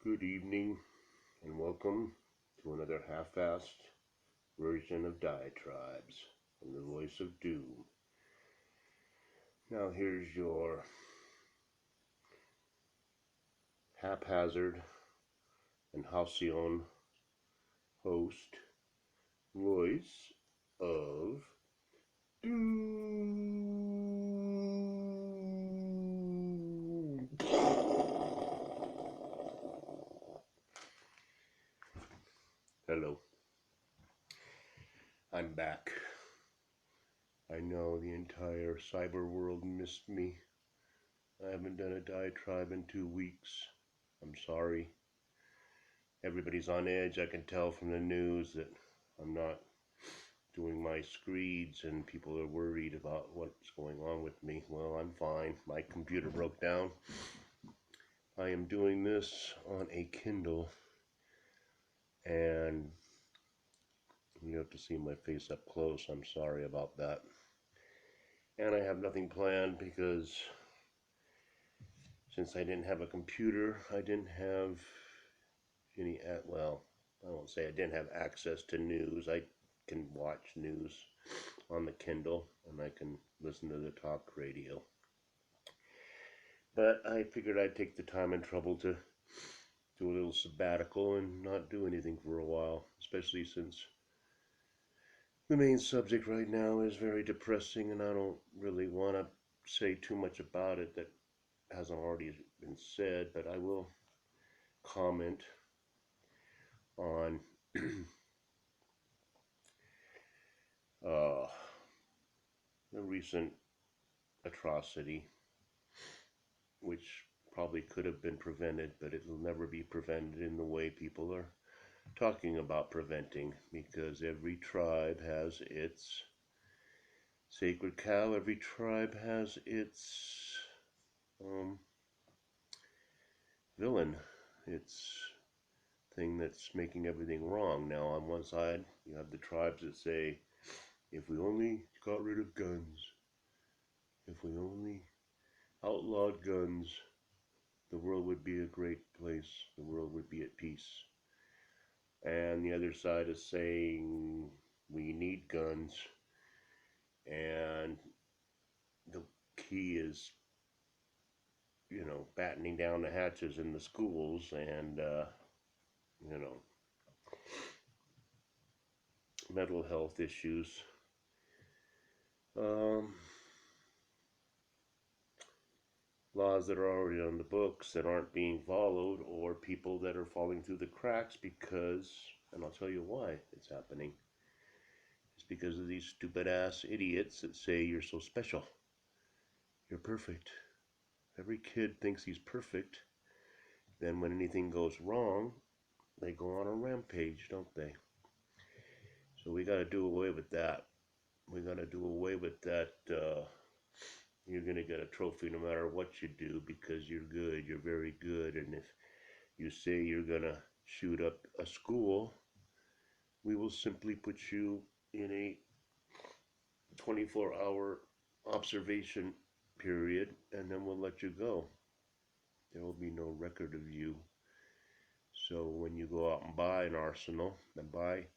Good evening, and welcome to another half-assed version of Diatribes from the Voice of Doom. Now here's your haphazard and halcyon host, Voice of Doom. Hello. I'm back. I know the entire cyber world missed me. I haven't done a diatribe in 2 weeks. I'm sorry. Everybody's on edge. I can tell from the news that I'm not doing my screeds and people are worried about what's going on with me. Well, I'm fine. My computer broke down. I am doing this on a Kindle, and you have to see my face up close. I'm sorry about that. And I have nothing planned because since I didn't have a computer, I didn't have any, well, I won't say I didn't have access to news. I can watch news on the Kindle and I can listen to the talk radio. But I figured I'd take the time and trouble to do a little sabbatical and not do anything for a while, especially since the main subject right now is very depressing and I don't really want to say too much about it that hasn't already been said, but I will comment on the recent atrocity, which probably could have been prevented, but it will never be prevented in the way people are talking about preventing, because every tribe has its sacred cow, every tribe has its villain, its thing that's making everything wrong. Now, on one side, you have the tribes that say, if we only got rid of guns, if we only outlawed guns, the world would be a great place, the world would be at peace. And the other side is saying we need guns, and the key is, battening down the hatches in the schools and, mental health issues. Laws that are already on the books that aren't being followed, or people that are falling through the cracks because, and I'll tell you why it's happening. It's because of these stupid ass idiots that say you're so special. You're perfect. Every kid thinks he's perfect. Then when anything goes wrong, they go on a rampage, don't they? So we got to do away with that. We got to do away with that. You're going to get a trophy no matter what you do because you're good. You're very good. And if you say you're going to shoot up a school, we will simply put you in a 24-hour observation period, and then we'll let you go. There will be no record of you. So when you go out and buy an arsenal and buy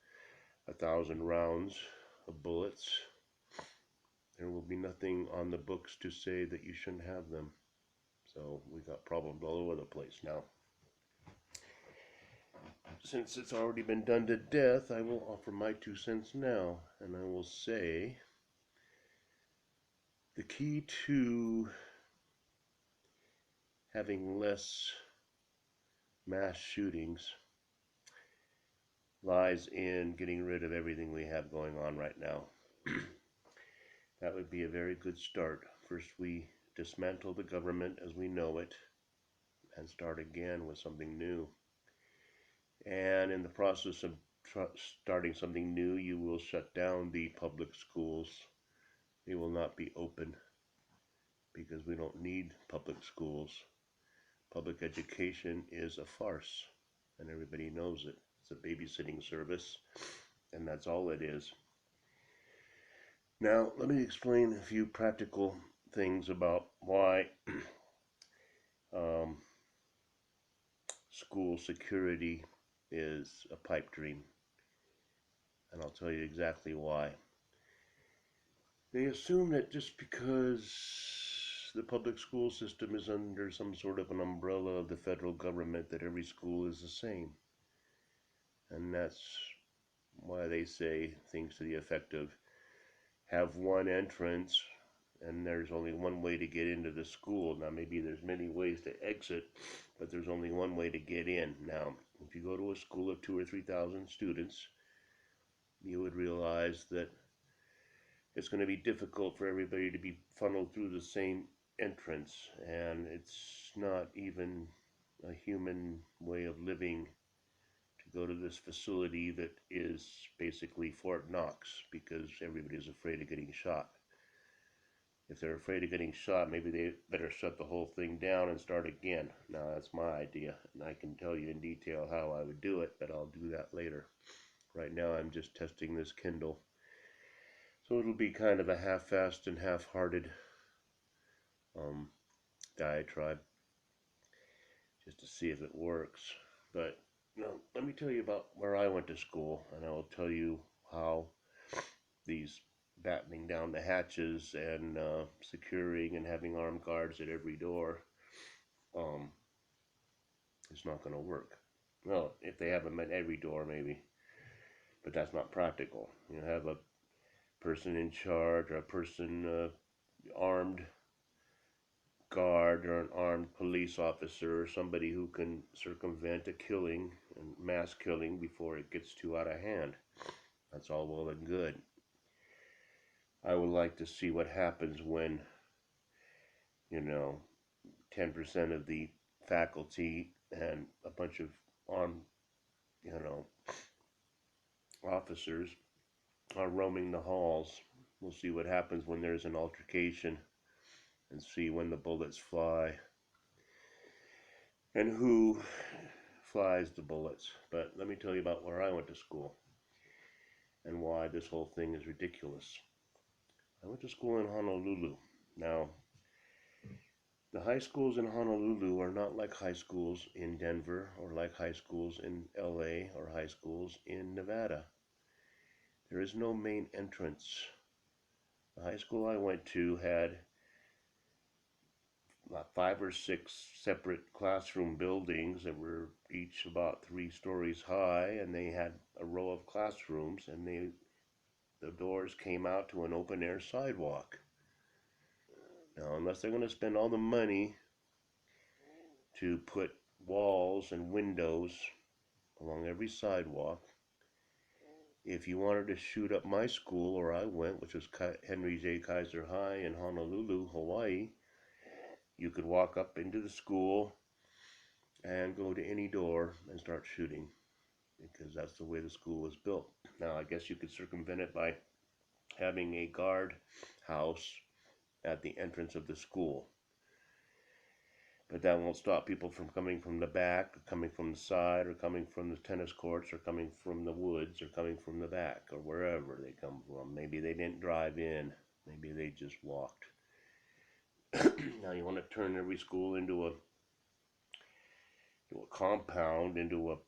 1,000 rounds of bullets, there will be nothing on the books to say that you shouldn't have them. So we got problems all over the place now. Since it's already been done to death, I will offer my 2 cents now, and I will say the key to having less mass shootings lies in getting rid of everything we have going on right now. That would be a very good start. First, we dismantle the government as we know it and start again with something new. And in the process of starting something new, you will shut down the public schools. They will not be open because we don't need public schools. Public education is a farce, and everybody knows it. It's a babysitting service, and that's all it is. Now, let me explain a few practical things about why school security is a pipe dream, and I'll tell you exactly why. They assume that just because the public school system is under some sort of an umbrella of the federal government, that every school is the same. And that's why they say things to the effect of have one entrance and there's only one way to get into the school. Now, maybe there's many ways to exit, but there's only one way to get in. Now, if you go to a school of 2,000 or 3,000 students, you would realize that it's going to be difficult for everybody to be funneled through the same entrance, and it's not even a human way of living to go to this facility that is basically Fort Knox, because everybody's afraid of getting shot. If they're afraid of getting shot, maybe they better shut the whole thing down and start again. Now, that's my idea, and I can tell you in detail how I would do it, but I'll do that later. Right now, I'm just testing this Kindle. So it'll be kind of a half-assed and half-hearted diatribe, just to see if it works. But let me tell you about where I went to school, and I will tell you how these battening down the hatches and securing and having armed guards at every door is not going to work. Well, if they have them at every door, maybe, but that's not practical. You have a person in charge or a person armed guard or an armed police officer or somebody who can circumvent a killing and mass killing before it gets too out of hand. That's all well and good. I would like to see what happens when 10% of the faculty and a bunch of armed officers are roaming the halls. We'll see what happens when there's an altercation and see when the bullets fly and who flies the bullets. But let me tell you about where I went to school and why this whole thing is ridiculous. I went to school in Honolulu. Now, the high schools in Honolulu are not like high schools in Denver or like high schools in LA or high schools in Nevada. There is no main entrance. The high school I went to had about 5 or 6 separate classroom buildings that were each about 3 stories high, and they had a row of classrooms, and the doors came out to an open air sidewalk. Now, unless they're going to spend all the money to put walls and windows along every sidewalk, if you wanted to shoot up my school where I went, which was Henry J. Kaiser High in Honolulu, Hawaii, you could walk up into the school and go to any door and start shooting, because that's the way the school was built. Now, I guess you could circumvent it by having a guard house at the entrance of the school, but that won't stop people from coming from the back, or coming from the side, or coming from the tennis courts, or coming from the woods, or coming from the back, or wherever they come from. Maybe they didn't drive in, maybe they just walked. Now, you want to turn every school into a compound, into a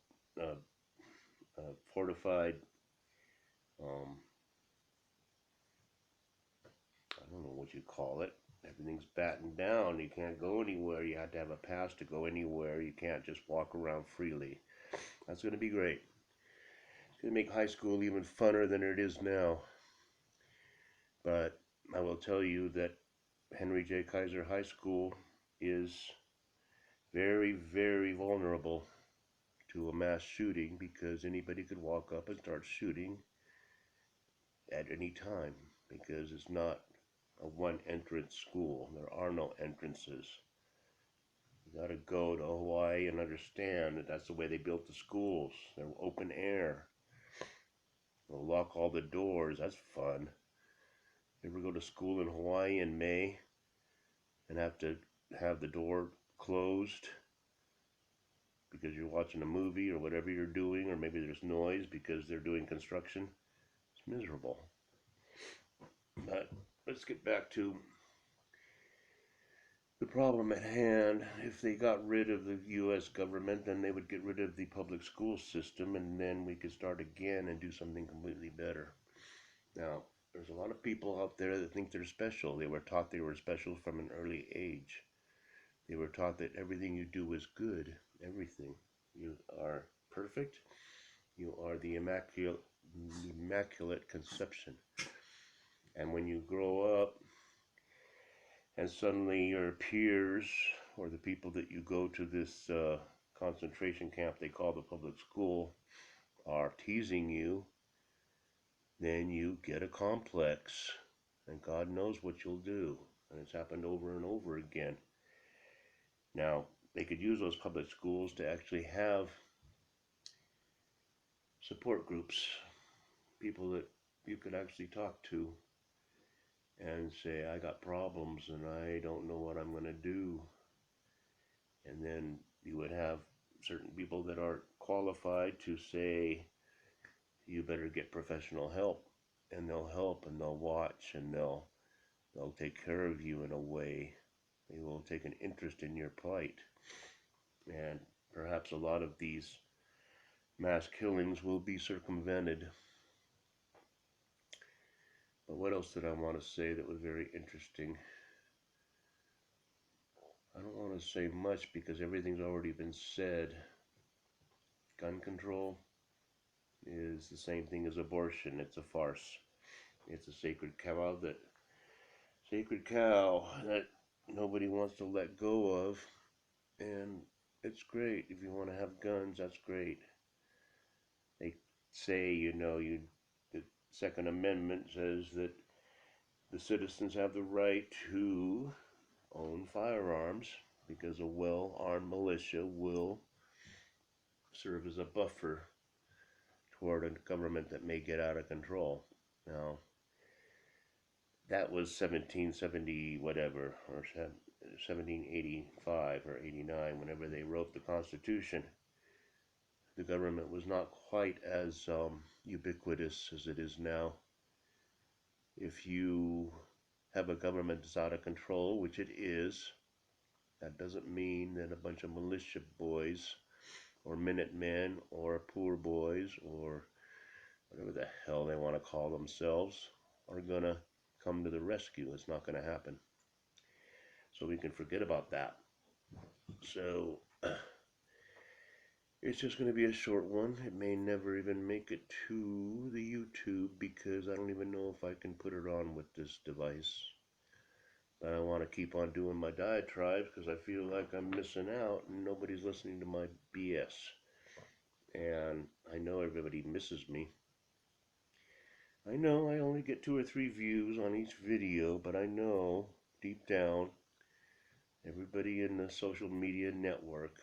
fortified, I don't know what you call it. Everything's battened down. You can't go anywhere. You have to have a pass to go anywhere. You can't just walk around freely. That's going to be great. It's going to make high school even funner than it is now. But I will tell you that Henry J. Kaiser High School is very, very vulnerable to a mass shooting, because anybody could walk up and start shooting at any time, because it's not a one entrance school. There are no entrances. You got to go to Hawaii and understand that that's the way they built the schools. They're open air. They'll lock all the doors. That's fun. You ever go to school in Hawaii in May and have to have the door closed because you're watching a movie or whatever you're doing, or maybe there's noise because they're doing construction? It's miserable. But let's get back to the problem at hand. If they got rid of the U.S. government, then they would get rid of the public school system, and then we could start again and do something completely better. Now, there's a lot of people out there that think they're special. They were taught they were special from an early age. They were taught that everything you do is good. Everything. You are perfect. You are the immaculate conception. And when you grow up and suddenly your peers or the people that you go to this concentration camp they call the public school are teasing you, then you get a complex, and God knows what you'll do. And it's happened over and over again. Now, they could use those public schools to actually have support groups, people that you could actually talk to and say, I got problems and I don't know what I'm going to do. And then you would have certain people that are qualified to say, you better get professional help. And they'll help and they'll watch and they'll take care of you in a way. They will take an interest in your plight. And perhaps a lot of these mass killings will be circumvented. But what else did I want to say that was very interesting? I don't want to say much because everything's already been said. Gun control is the same thing as abortion. It's a farce. It's a sacred cow that nobody wants to let go of. And it's great. If you want to have guns, that's great. They say, the Second Amendment says that the citizens have the right to own firearms because a well-armed militia will serve as a buffer toward a government that may get out of control. Now, that was 1770 whatever, or 1785 or 89, whenever they wrote the Constitution. The government was not quite as ubiquitous as it is now. If you have a government that's out of control, which it is, that doesn't mean that a bunch of militia boys or Minutemen or poor boys or whatever the hell they want to call themselves are going to come to the rescue. It's not going to happen. So we can forget about that. So it's just going to be a short one. It may never even make it to the YouTube because I don't even know if I can put it on with this device. But I want to keep on doing my diatribes because I feel like I'm missing out and nobody's listening to my BS. And I know everybody misses me. I know I only get 2 or 3 views on each video, but I know deep down everybody in the social media network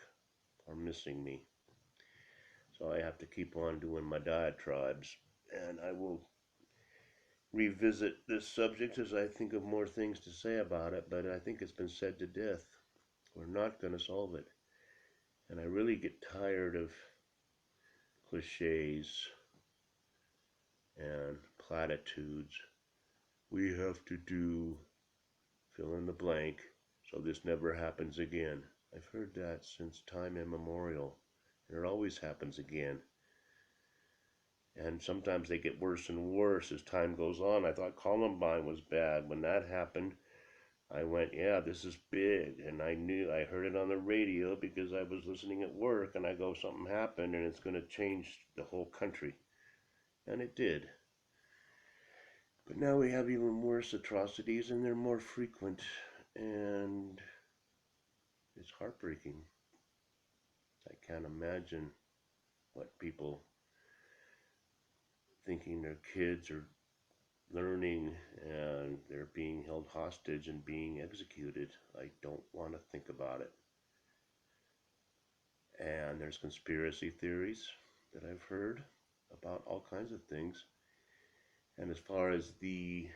are missing me. So I have to keep on doing my diatribes, and I will revisit this subject as I think of more things to say about it, but I think it's been said to death. We're not going to solve it. And I really get tired of cliches and platitudes. We have to do fill in the blank so this never happens again. I've heard that since time immemorial, and it always happens again. And sometimes they get worse and worse as time goes on. I thought Columbine was bad. When that happened, I went, yeah, this is big. And I heard it on the radio because I was listening at work, and I go, something happened and it's going to change the whole country. And it did. But now we have even worse atrocities, and they're more frequent, and it's heartbreaking. I can't imagine what people thinking their kids are learning and they're being held hostage and being executed. I don't want to think about it. And there's conspiracy theories that I've heard about all kinds of things. And as far as the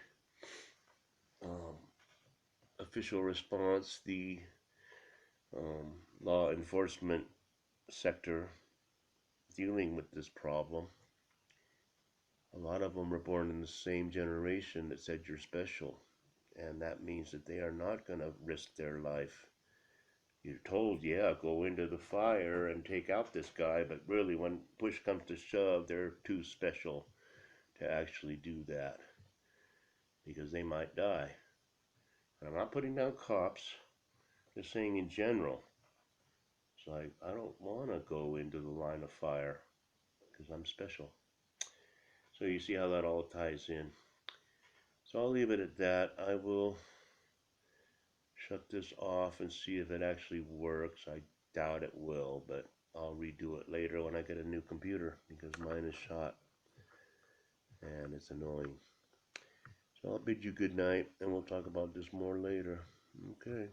official response, the law enforcement sector dealing with this problem, a lot of them were born in the same generation that said you're special. and that means that they are not going to risk their life. You're told, yeah, go into the fire and take out this guy, but really, when push comes to shove, they're too special to actually do that because they might die. And I'm not putting down cops, just saying in general. It's like, I don't want to go into the line of fire because I'm special. So you see how that all ties in. So I'll leave it at that. I will shut this off and see if it actually works. I doubt it will, but I'll redo it later when I get a new computer because mine is shot and it's annoying. So I'll bid you good night and we'll talk about this more later. Okay.